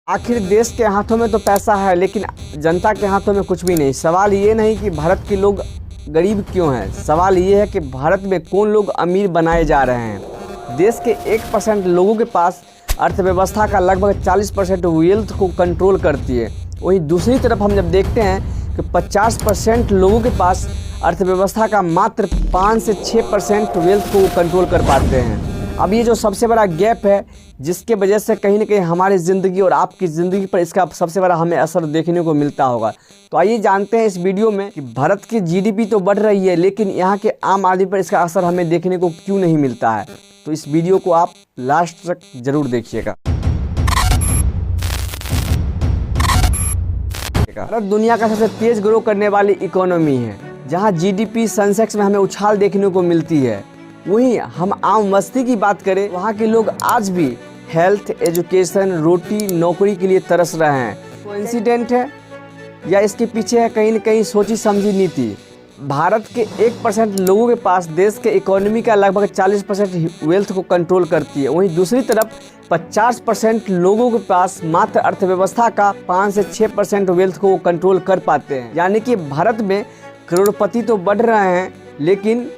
आखिर देश के हाथों में तो पैसा है, लेकिन जनता के हाथों में कुछ भी नहीं। सवाल ये नहीं कि भारत के लोग गरीब क्यों हैं, सवाल ये है कि भारत में कौन लोग अमीर बनाए जा रहे हैं। देश के 1% लोगों के पास अर्थव्यवस्था का लगभग 40% वेल्थ को कंट्रोल करती है। वहीं दूसरी तरफ हम जब देखते हैं कि 50% लोगों के पास अर्थव्यवस्था का मात्र 5 से 6% वेल्थ को कंट्रोल कर पाते हैं। अब ये जो सबसे बड़ा गैप है, जिसके वजह से कहीं ना कहीं हमारी ज़िंदगी और आपकी ज़िंदगी पर इसका सबसे बड़ा हमें असर देखने को मिलता होगा। तो आइए जानते हैं इस वीडियो में कि भारत की जीडीपी तो बढ़ रही है, लेकिन यहाँ के आम आदमी पर इसका असर हमें देखने को क्यों नहीं मिलता है। तो इस वीडियो को आप लास्ट तक जरूर देखिएगा। भारत दुनिया का सबसे तेज ग्रो करने वाली इकोनॉमी है, जहाँ जीडीपी सेंसेक्स में हमें उछाल देखने को मिलती है। वहीं हम आम बस्ती की बात करें, वहाँ के लोग आज भी हेल्थ, एजुकेशन, रोटी, नौकरी के लिए तरस रहे हैं। कोइंसिडेंट है या इसके पीछे है कहीं न कहीं सोची समझी नीति। भारत के 1% लोगों के पास देश के इकोनॉमी का लगभग 40% वेल्थ को कंट्रोल करती है। वहीं दूसरी तरफ 50% लोगों के पास मात्र अर्थव्यवस्था का 5 से 6% वेल्थ को कंट्रोल कर पाते हैं। यानी कि भारत में करोड़पति तो बढ़ रहे हैं, लेकिन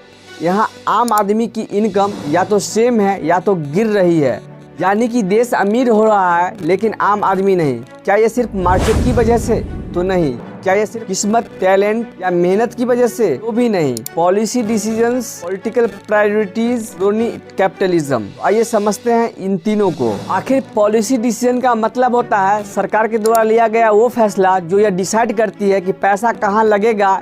यहाँ आम आदमी की इनकम या तो सेम है या तो गिर रही है। यानी कि देश अमीर हो रहा है, लेकिन आम आदमी नहीं। क्या ये सिर्फ मार्केट की वजह से? तो नहीं। क्या ये सिर्फ किस्मत, टैलेंट या मेहनत की वजह से? तो भी नहीं। Policy decisions, political priorities, crony capitalism. आइए समझते हैं इन तीनों को। आखिर पॉलिसी डिसीजन का मतलब होता है सरकार के द्वारा लिया गया वो फैसला जो यह डिसाइड करती है कि पैसा कहाँ लगेगा,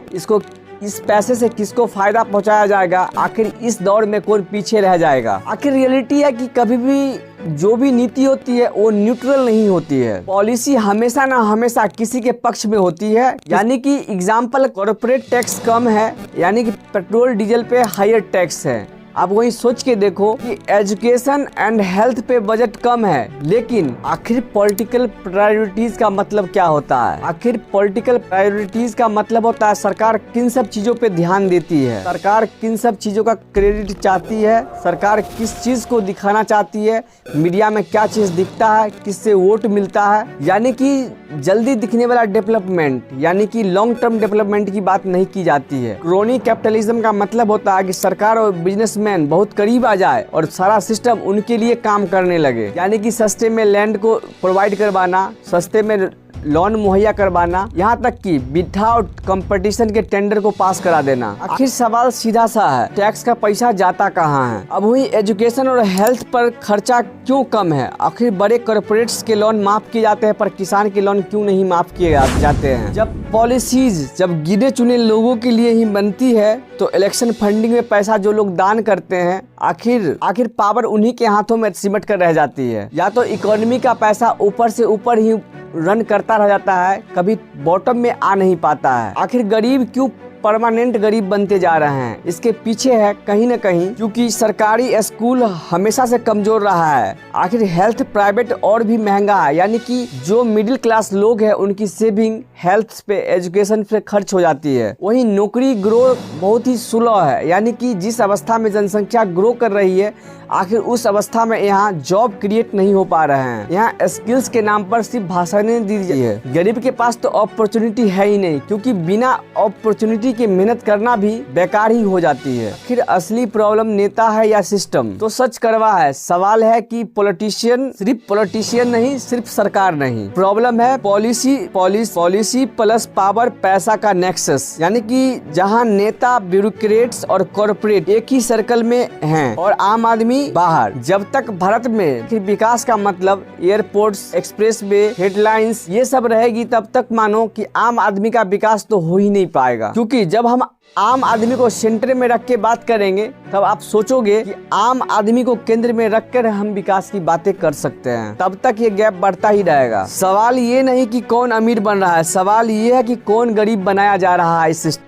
इस पैसे से किसको फायदा पहुंचाया जाएगा, आखिर इस दौर में कौन पीछे रह जाएगा। आखिर रियलिटी है कि कभी भी जो भी नीति होती है वो न्यूट्रल नहीं होती है। पॉलिसी हमेशा ना हमेशा किसी के पक्ष में होती है। यानी कि एग्जाम्पल, कॉर्पोरेट टैक्स कम है, यानी कि पेट्रोल डीजल पे हायर टैक्स है। आप वही सोच के देखो कि एजुकेशन एंड हेल्थ पे बजट कम है, लेकिन आखिर पॉलिटिकल प्रायोरिटीज का मतलब क्या होता है? आखिर पॉलिटिकल प्रायोरिटीज का मतलब होता है सरकार किन सब चीजों पे ध्यान देती है, सरकार किन सब चीजों का क्रेडिट चाहती है, सरकार किस चीज को दिखाना चाहती है, मीडिया में क्या चीज दिखता है, किससे वोट मिलता है। यानी कि जल्दी दिखने वाला डेवलपमेंट, यानी कि लॉन्ग टर्म डेवलपमेंट की बात नहीं की जाती है। क्रोनी कैपिटलिज्म का मतलब होता है कि सरकार और बिजनेस बहुत करीब आ जाए और सारा सिस्टम उनके लिए काम करने लगे। यानी कि सस्ते में लैंड को प्रोवाइड करवाना, सस्ते में लोन मुहैया करवाना, यहाँ तक कि विदाउट कंपटीशन के टेंडर को पास करा देना। आखिर सवाल सीधा सा है, टैक्स का पैसा जाता कहाँ है? अब वही एजुकेशन और हेल्थ पर खर्चा क्यों कम है? आखिर बड़े कॉर्पोरेट्स के लोन माफ किए जाते हैं, पर किसान के लोन क्यों नहीं माफ किए जाते हैं? जब पॉलिसीज जब गिने चुने लोगों के लिए ही बनती है, तो इलेक्शन फंडिंग में पैसा जो लोग दान करते हैं, आखिर पावर उन्हीं के हाथों में सिमट कर रह जाती है। या तो इकोनॉमी का पैसा ऊपर से ऊपर ही रन करता रह जाता है, कभी बॉटम में आ नहीं पाता है। आखिर गरीब क्यों परमानेंट गरीब बनते जा रहे हैं? इसके पीछे है कहीं न कहीं क्योंकि सरकारी स्कूल हमेशा से कमजोर रहा है। आखिर हेल्थ प्राइवेट और भी महंगा है, यानी कि जो मिडिल क्लास लोग हैं उनकी सेविंग हेल्थ पे, एजुकेशन पे खर्च हो जाती है। वहीं नौकरी ग्रो बहुत ही स्लो है, यानी कि जिस अवस्था में जनसंख्या ग्रो कर रही है, आखिर उस अवस्था में यहाँ जॉब क्रिएट नहीं हो पा रहे हैं। यहाँ स्किल्स के नाम पर सिर्फ भाषणें दी जाती है। गरीब के पास तो अपॉर्चुनिटी है ही नहीं, क्योंकि बिना अपॉर्चुनिटी के मेहनत करना भी बेकार ही हो जाती है। आखिर असली प्रॉब्लम नेता है या सिस्टम? तो सच कड़वा है। सवाल है कि सिर्फ पॉलिटिशियन नहीं, सिर्फ सरकार नहीं, प्रॉब्लम है पॉलिसी प्लस पावर, पैसा का नेक्सस। यानी कि जहाँ नेता, ब्यूरोक्रेट्स और कॉर्पोरेट एक ही सर्कल में हैं और आम आदमी बाहर। जब तक भारत में विकास का मतलब एयरपोर्ट्स, एक्सप्रेसवे, हेडलाइंस ये सब रहेगी, तब तक मानो कि आम आदमी का विकास तो हो ही नहीं पाएगा। क्योंकि जब हम आम आदमी को सेंटर में रख के बात करेंगे, तब आप सोचोगे कि आम आदमी को केंद्र में रखकर हम विकास की बातें कर सकते हैं। तब तक ये गैप बढ़ता ही रहेगा। सवाल ये नहीं कि कौन अमीर बन रहा है, सवाल ये है कि कौन गरीब बनाया जा रहा है इस सिस्टम